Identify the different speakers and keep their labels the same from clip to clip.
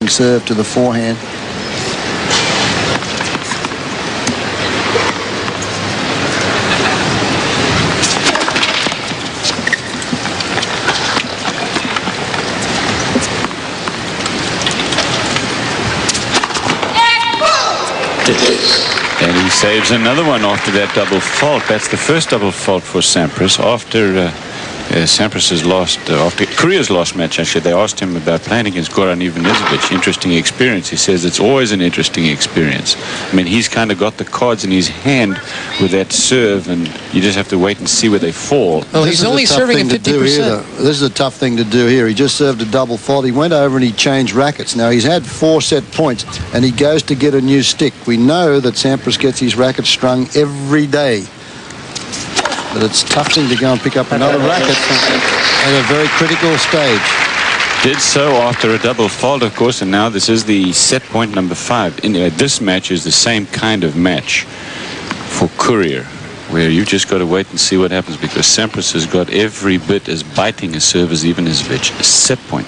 Speaker 1: serve to the forehand.
Speaker 2: And he saves another one after that double fault. That's the first double fault for Sampras. After Sampras's lost, after Courier's last match, actually, they asked him about playing against Goran Ivanisevic. Interesting experience. He says it's always an interesting experience. I mean, he's kind of got the cards in his hand with that serve, and you just have to wait and see where they fall.
Speaker 3: Well, he's only serving at 50%.
Speaker 1: This is a tough thing to do here. He just served a double fault. He went over and he changed rackets. Now, he's had 4 set points, and he goes to get a new stick. We know that Sampras gets his rackets strung every day. But it's a tough thing to go and pick up another racket at a very critical stage.
Speaker 2: Did so after a double fault, of course, and now this is the set point number 5. This match is the same kind of match for Courier, where you just got to wait and see what happens, because Sampras has got every bit as biting a serve as Ivanisevic. A set point.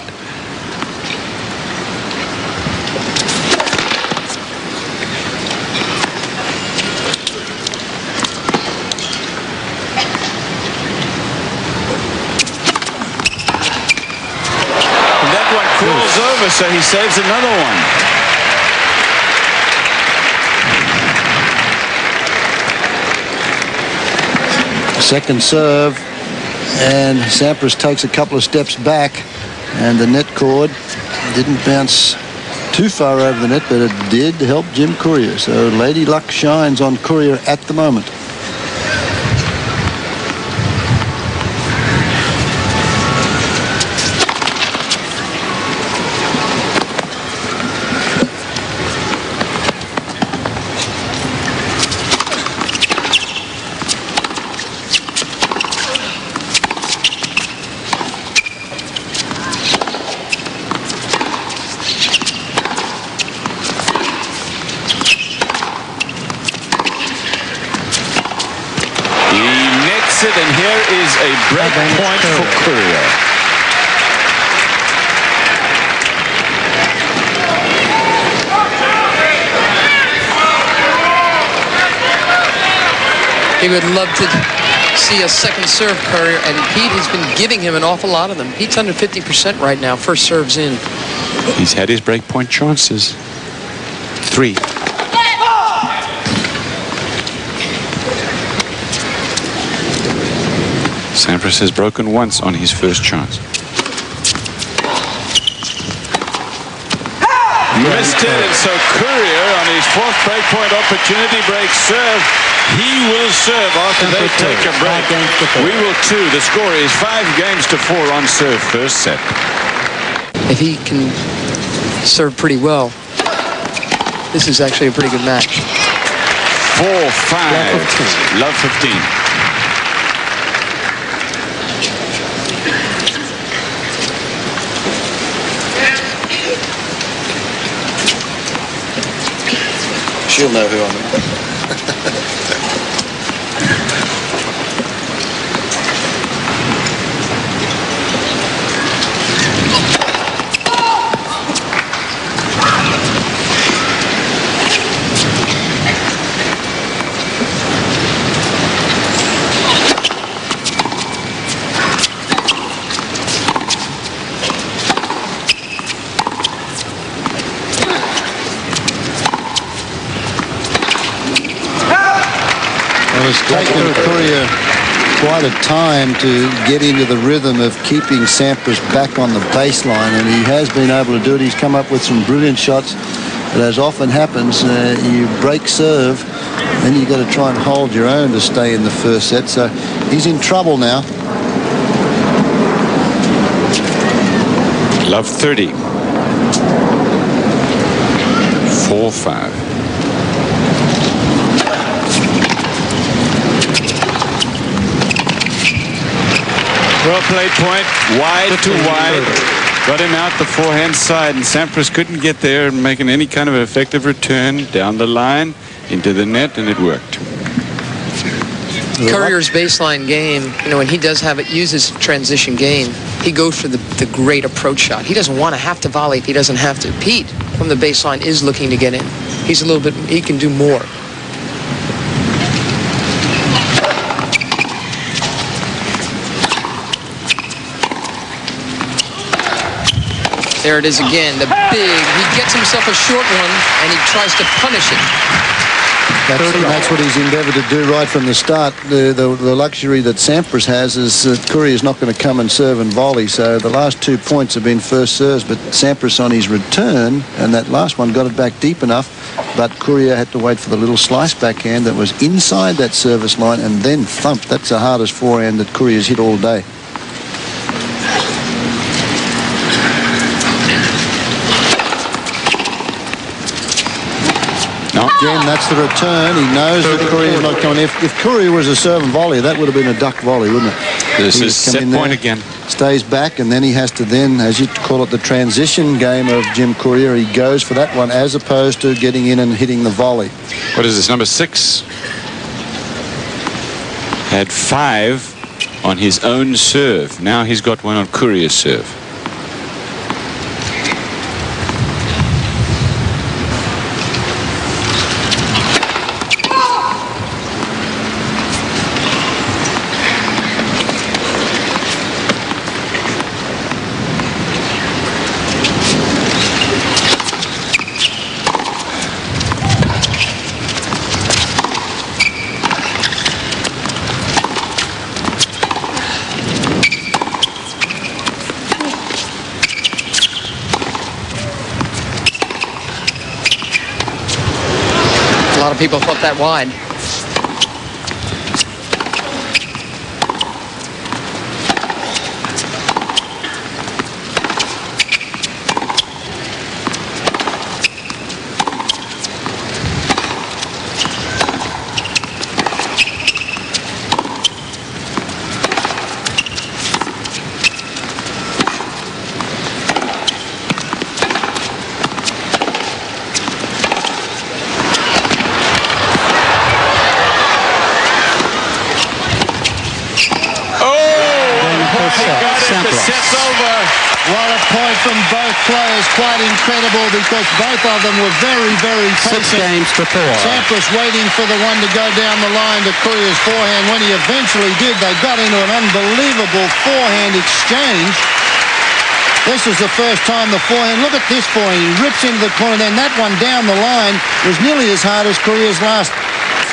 Speaker 4: Curls over, so he saves another one.
Speaker 1: Second serve, and Sampras takes a couple of steps back, and the net cord didn't bounce too far over the net, but it did help Jim Courier. So Lady Luck shines on Courier at the moment.
Speaker 4: And here is a break point for Courier.
Speaker 3: He would love to see a second serve, Courier, and Pete has been giving him an awful lot of them. Pete's under 50% right now. First serve's in.
Speaker 2: He's had his break point chances. 3. Sampras has broken once on his first chance.
Speaker 4: Missed it, and so Courier on his 4th breakpoint opportunity breaks serve. He will serve after they take a break. We will too. The score is 5-4 on serve first set.
Speaker 3: If he can serve pretty well, this is actually a pretty good match.
Speaker 4: 4-5. Love 15.
Speaker 1: She'll know who I am. It's taken Courier quite a time to get into the rhythm of keeping Sampras back on the baseline, and he has been able to do it. He's come up with some brilliant shots, but as often happens, you break serve, then you've got to try and hold your own to stay in the first set. So he's in trouble now.
Speaker 2: Love 30. 4-5.
Speaker 4: Well played point, wide to wide. Got him out the forehand side, and Sampras couldn't get there and making any kind of effective return down the line into the net, and it worked.
Speaker 3: Courier's baseline game, you know, when he does have it, uses transition game, he goes for the great approach shot. He doesn't want to have to volley if he doesn't have to. Pete, from the baseline, is looking to get in. He's a little bit, he can do more. There it is again, the big, he gets himself a short one, and he tries to punish it.
Speaker 1: That's what he's endeavoured to do right from the start. The luxury that Sampras has is that Courier's not going to come and serve and volley. So the last 2 points have been first serves, but Sampras on his return, and that last one got it back deep enough, but Courier had to wait for the little slice backhand that was inside that service line and then thumped. That's the hardest forehand that Courier's hit all day. Again, that's the return. He knows that Courier's not coming. If Courier was a serve and volley, that would have been a duck volley, wouldn't it?
Speaker 2: This is set point again.
Speaker 1: Stays back, and then he has to then, as you call it, the transition game of Jim Courier, he goes for that one as opposed to getting in and hitting the volley.
Speaker 2: What is this, number 6? Had 5 on his own serve. Now he's got one on Courier's serve.
Speaker 3: People thought that wide.
Speaker 1: What a point from both players. Quite incredible because both of them were very, very patient.
Speaker 5: 6 games to 4.
Speaker 1: Sampras waiting for the one to go down the line to Courier's forehand. When he eventually did, they got into an unbelievable forehand exchange. This is the first time the forehand. Look at this forehand. He rips into the corner. Then that one down the line was nearly as hard as Courier's last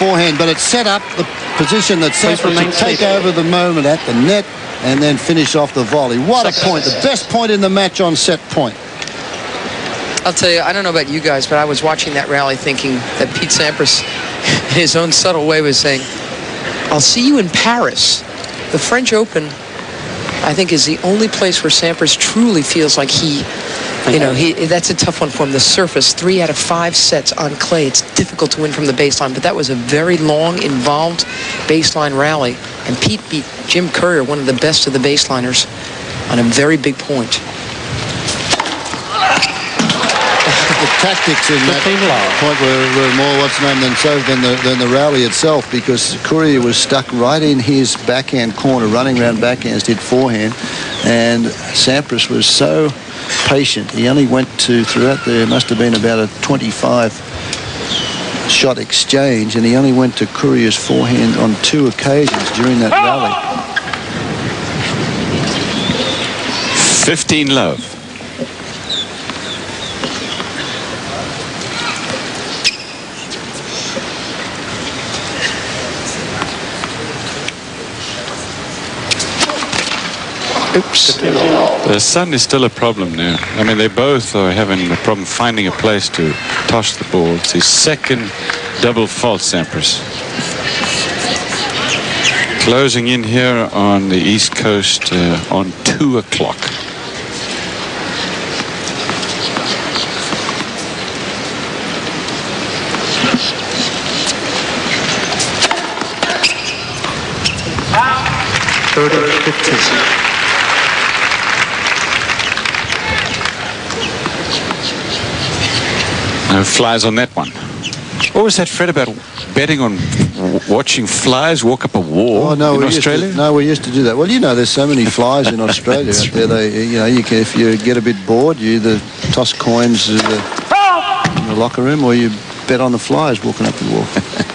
Speaker 1: forehand, but it set up the position that Sampras to take over the moment at the net and then finish off the volley. What a point. The best point in the match on set point.
Speaker 3: I'll tell you, I don't know about you guys, but I was watching that rally thinking that Pete Sampras, in his own subtle way, was saying, I'll see you in Paris. The French Open, I think, is the only place where Sampras truly feels like that's a tough one for him. The surface, 3 out of 5 sets on clay. It's difficult to win from the baseline, but that was a very long, involved baseline rally. And Pete beat Jim Courier, one of the best of the baseliners, on a very big point.
Speaker 1: The tactics in that point were more than the rally itself, because Courier was stuck right in his backhand corner, running around backhands, did forehand, and Sampras was so patient. He only went to, throughout there must have been about a 25-shot exchange, and he only went to Courier's forehand on 2 occasions during that rally.
Speaker 2: 15 love. Oops. The sun is still a problem now. I mean, they both are having a problem finding a place to toss the ball. It's his second double fault, Sampras. Closing in here on the East Coast on 2 o'clock. No flies on that one. What was that, Fred, about betting on watching flies walk up a wall in Australia?
Speaker 1: We used to do that. Well, you know, there's so many flies in Australia out there. They, you know, you can, if you get a bit bored, you either toss coins in the locker room or you bet on the flies walking up the wall.